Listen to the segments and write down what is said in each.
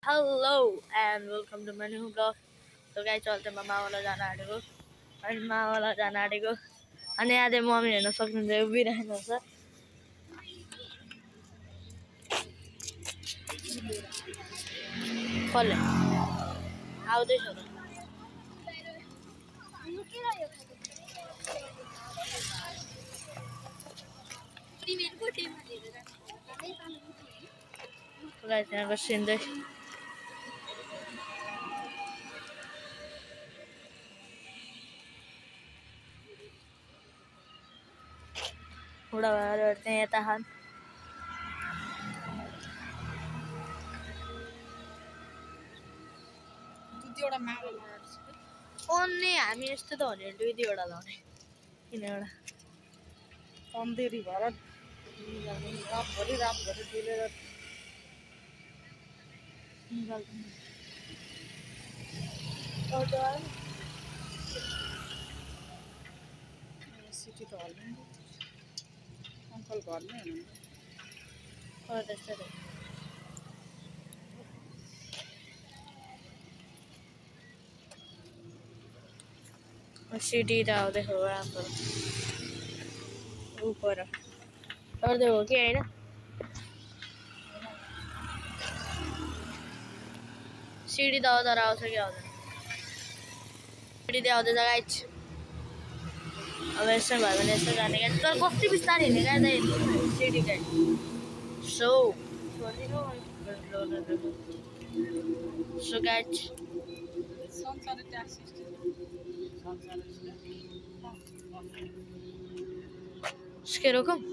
Hello and welcome to my new vlog. So guys, चलते म मावला जान आँटेको अनि मावला जान आँटेको अनि आधे मम्मी हेर्न सक्नुहुन्छ उभिरहेको छ कसले आउँदै छ guys यहाँको सिन चाहिँ बुढाहरू चाहिँ यता खान अन्य हामी यस्तो त हो नि दुई दुईवटा लाउने किन एउटा अँधेरी भएर रातभरि डुलेर सिटी त हल्ने अङ्कल घरमै हुनुहुन्छ त्यस्तै सिटी त आउँदै हो राम्रो ऊपर चढ्दै हो कि होइन सिडी त तर आउँछ कि आउँदैन सिडी त आउँदैछ गाइज अब यसो भयो भने यसो जाने क्या तर कति बिस्तारै हिँड्ने क्या त CD guys so so guys Scared of come?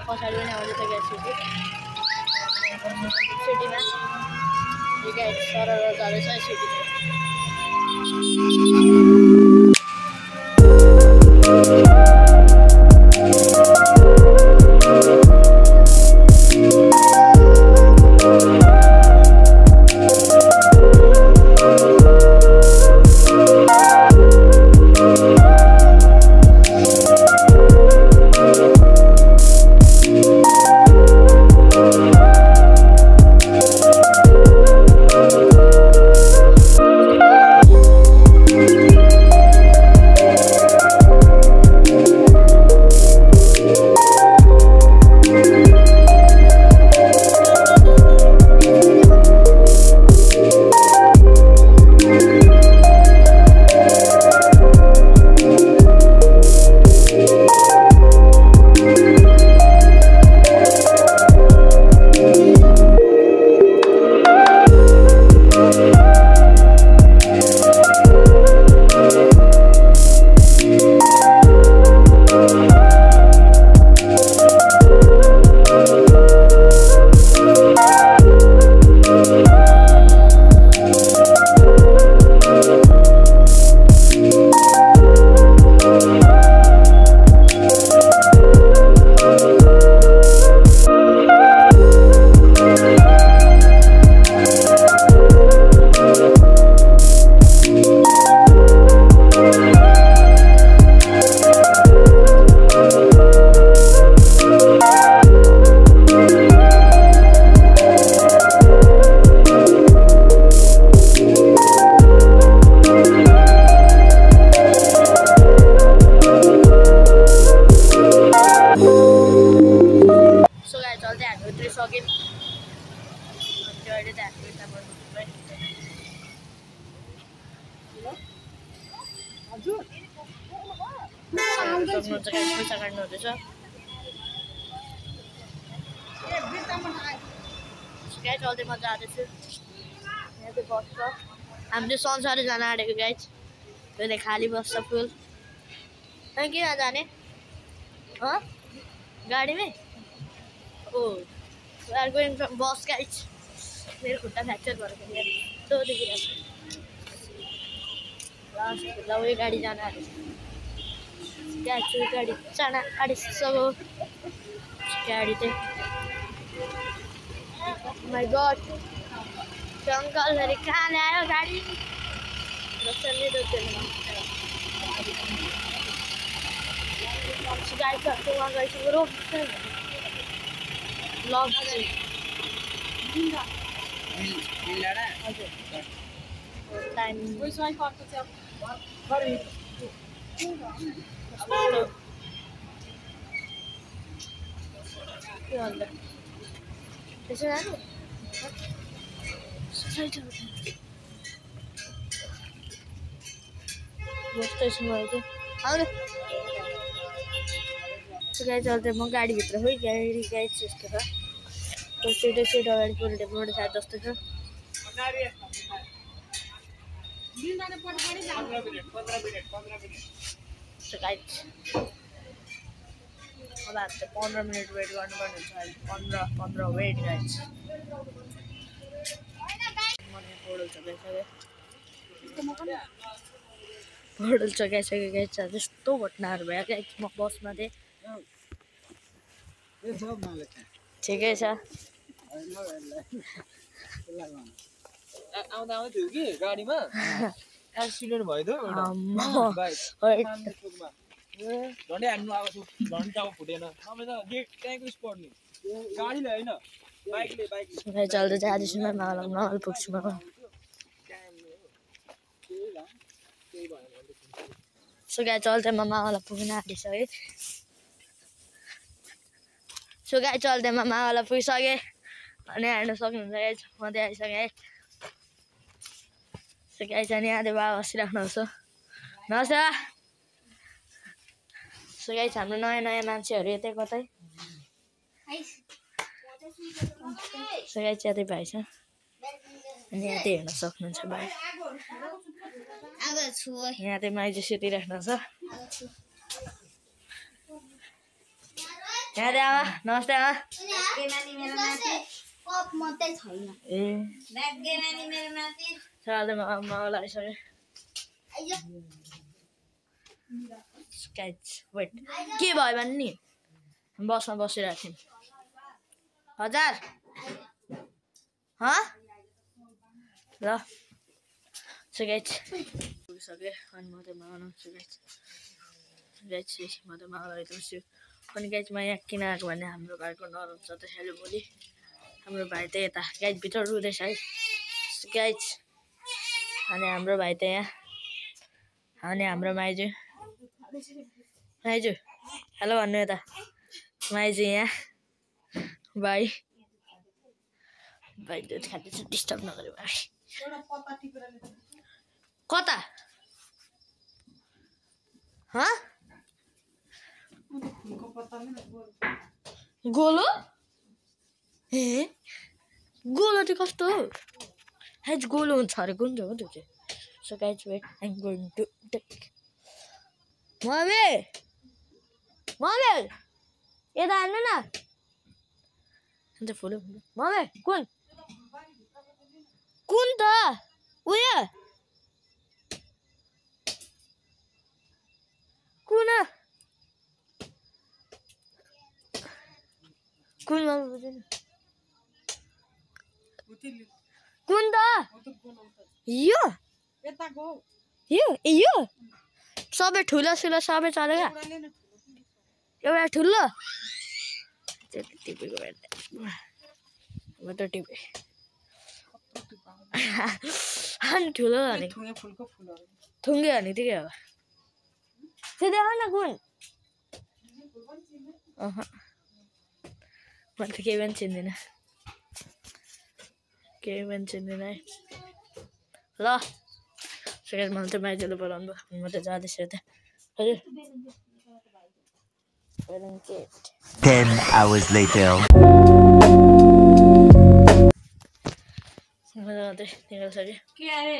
पछाडि पनि आउँदैछ ग्यास सिटीमा सरर जाँदैछ सिटीमा अहिले त हामी उता बस्नु है हजुर सक्नुहुन्छ गाइस पैसा काट्नु हुँदैछ गाइस चल्दै म जाँदैछु यहाँ चाहिँ बस छ हामी चाहिँ संसारै जान आँटेको गाइस अहिले खाली बस छ फुल अनि किन जाने गाडीमै oh we are going from bus guys मेरो खुट्टा फ्र्याक्चर भएको थियो यस्तो देखिरहेको ल उयो गाडी जान आँटेको गाडी जान आँटिसक्यो गाडी चाहिँ माई गड त्यो अङ्कलहरू कहाँ ल्यायो गाडी गाडी छ उहाँ गइसक्यो रोक्छ लभ हजुर टाइम के भन्छ त्यसो जानु स्टेसन भयो आउनु गाडी चल्दै म गाडीभित्र खोइ गाडी यस्तो छ त्यो सिट अगाडि मोटर सायद जस्तो छ अब हामी चाहिँ 15 मिनट वेट गर्नुपर्ने हुन्छ अहिले 15 वेट गाइस होटल चगाइसक्यो गाइस त्यस्तो घटनाहरू भयो गाइस म बसमा थिएँ ठिकै छ आउँदा थियो कि गाडीमा एक्सिडेन्ट भयो त झन्डै हामी आएको छु झन्डै अब फुटेन तपाईँ त गेट त्यहाँको स्पट नि गाडीले होइन बाइकले चल्दै जाँदैछु मावल पुग्छु म सो गाई चल्दैमा मावल पुग्न आँटिसकेँ सो गाई चल्दैमा मावल पुगिसकेँ अनि हेर्न सक्नुहुन्छ गाइस म त्यहाँ आइसकेँ है सो गाई चाहिँ यहाँ बाबा बसिराख्नुहोस् नमस्ते सो गाइस हाम्रो नयाँ मान्छेहरू यतै कतै सो गाइस यतै भाइ छ अनि यहाँ त्यही हेर्न सक्नुहुन्छ भाइ यहाँ त्यही माइजू सुतिराख्नु छ यहाँ आमा नमस्ते आमा ए मावल आइसक्यो वेट के भयो भने नि बसमा बसिरहेको थियौँ हजार ल सो गाइस पुगिसकेँ अनि म त बनाउँछु गाइस म त मावल आइदिन्छु अनि गाइस म यहाँ किन आएको भने हाम्रो भाइको नरम छ त्यसैले भोलि हाम्रो भाइ त यता गाइसभित्र रुँदैछ है गाइस अनि हाम्रो भाइ त यहाँ अनि हाम्रो माइजू हेलो भन्नु यता माइजू यहाँ भाइ दुध खाँदैछ डिस्टर्ब नगर्यो भाइ कता गोलो ए गोलो चाहिँ कस्तो हो हेज गोलो हुन्छ अरे कुन चाहिँ हो त्यो चाहिँ so guys wait I am going to take mummy यता हाल्नु न अन्त फुल्यो मम्मी कुन त उयो कुन मम्मी बुझ्दैन कुन त यो सबै ठुलो सबै चलेगा एउटा ठुलो टिपेको म त टिपेँ अनि ठुलो भने थुङ्गे भने ठिकै हो त्यो देखाउ न कुन म त केही पनि चिन्दिनँ केही मान्छेले नै ल सकेर मलाई त माइजूले बोलाउनु भयो म त जाँदैछु यता हजुर 10 hours later. निकालिसकेँ के अरे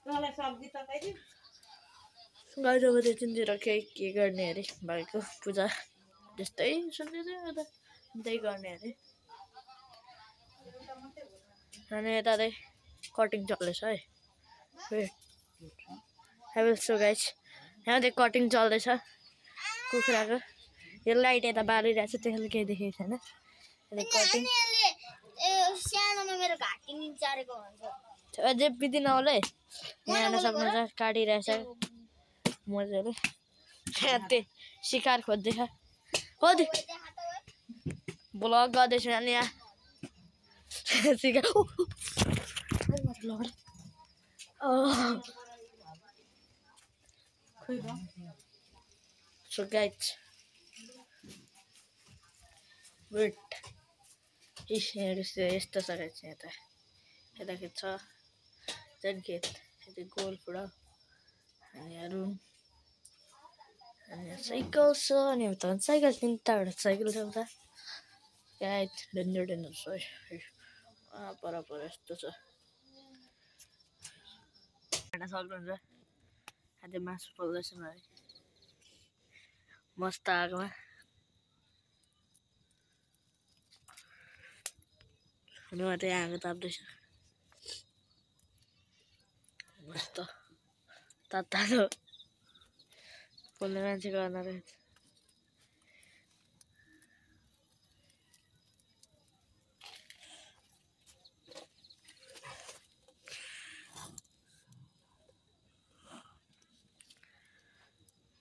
तँलाई सब्जी तताइदिउँ गाडी अब त्यतितिर के गर्ने अरे भाइको पूजा त्यस्तै सुन्दै थियो यता त्यही गर्ने अरे अनि यता चाहिँ कटिङ चल्दैछ है हेभल सो गाइस यहाँ चाहिँ कटिङ चल्दैछ कुखुराको यो लाइट यता बालिरहेको छ त्यसले केही देखेको छैन कटिङ सानोमा मेरो घाँटी निचारेको हुन्छ अझै बिदिन आउलै यहाँ हेर्न सक्नुहुन्छ काटिरहेछ मजाले त्यही शिकार खोज्दैछ हो ब्लग गर्दैछु अनि यहाँ शिकार सो गाइस वेट यस्तो छ गाइस यता खेत छ झन् खेत यता गोल पुरा अनि यहाँ रुम अनि यहाँ साइकल छ अनि उता साइकल 3वटा साइकल छ उता गाइस डेन्जर छ पर यस्तो छ हेर्न सक्नुहुन्छ आज मासु पोल्दैछ है मस्त आगोमा अनि उहाँ त्यही आगो ताप्दैछ मस्त तातो पोल्ने मान्छे गर्न रहेछ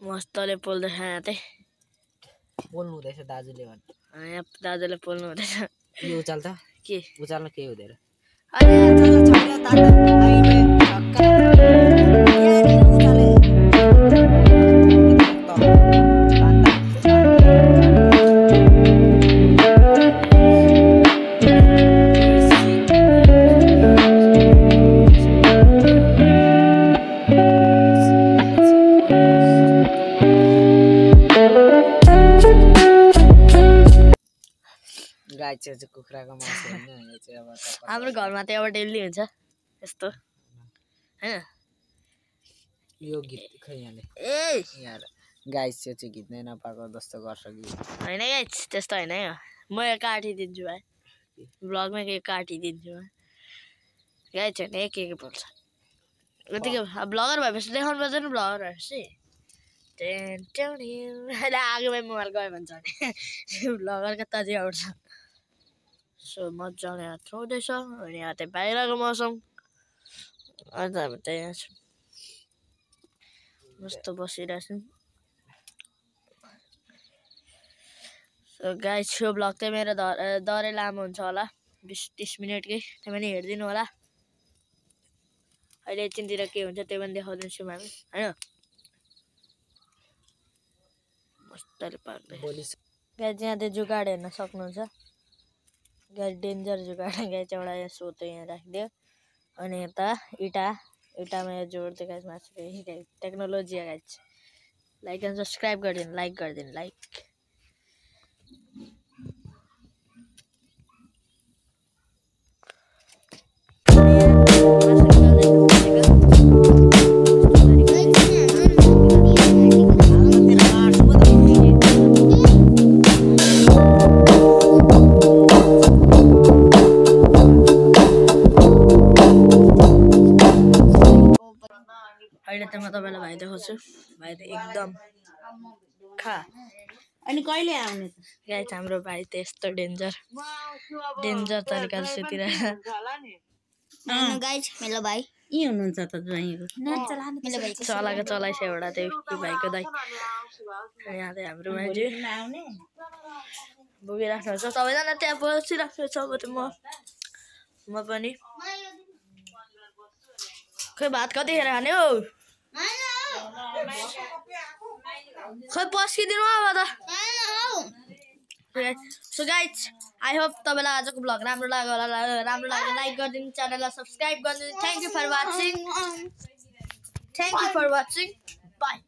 मस्तले पोल्दैछ यहाँ चाहिँ पोल्नु हुँदैछ दाजुले भन्छ यहाँ दाजुले पोल्नु हुँदैछ यो उचाल त के उचाल्न केही हुँदैन गाई चाहिँ कुखुराको मासु होइन यो चाहिँ अब हाम्रो घरमा त अब डेली हुन्छ यस्तो हैन यो गीत खै यहाँले ए यहाँ गाई चाहिँ गीत नै नपाएको जस्तो गर्छ कि होइन गाइस त्यस्तो होइन है म यो काटिदिन्छु भाइ ब्लगमा के काटिदिन्छु गाई चाहिँ के बोल्छ यतिकै ब्लगर भएपछि देखाउनु पर्छ नि ब्लगर भएपछि आगोमा मोबाइल गयो भन्छ ब्लगरको तजी आउँछ सो मजाले हात थ्राउँदैछ अनि यहाँ चाहिँ बाहिरको मौसम अन्त हामी चाहिँ यहाँ छौँ मस्तो बसिरहेछौँ सो गाइस यो ब्लग चाहिँ मेरो दरै लामो हुन्छ होला 20-30 मिनटकै त्यो पनि हेरिदिनु होला अहिले एकछिनतिर के हुन्छ त्यो पनि देखाउँदैछौँ हामी होइन मस्तले पार्दै गाइस यहाँ चाहिँ जुगाड हेर्न सक्नुहुन्छ गाइस डेन्जर जुगाड गाइस एउटा यहाँ सोतो यहाँ राखिदियो अनि यता इटामा यहाँ जोड्दै गाइस मासु guys technology guys like and subscribe गरिदिनु लाइक अहिले त म तपाईँलाई भाइ देखाउँछु भाइ त एकदम खा अनि कहिले आउने त गाइस हाम्रो भाइ त यस्तो डेन्जर तरिकाले सुतिरहेछ गाइस मेरो भाइ यही हुनुहुन्छ त ज्वाइँहरू मेरो भाइ चलाएको चलाइछ एउटा त्यही भाइको दाइ यहाँ चाहिँ हाम्रो मान्छे आउने बोकिराख्नुहुन्छ सबैजना त्यहाँ बसिराख्नु छ म पनि खै भात कतिखेर खाने हौ खै पस्किदिनु अब त सो गाइस आई होप तपाईँलाई आजको ब्लग राम्रो लाग्यो होला राम्रो लाग्यो लाइक गरिदिनु च्यानललाई सब्स्क्राइब गरिदिनु thank you for watching by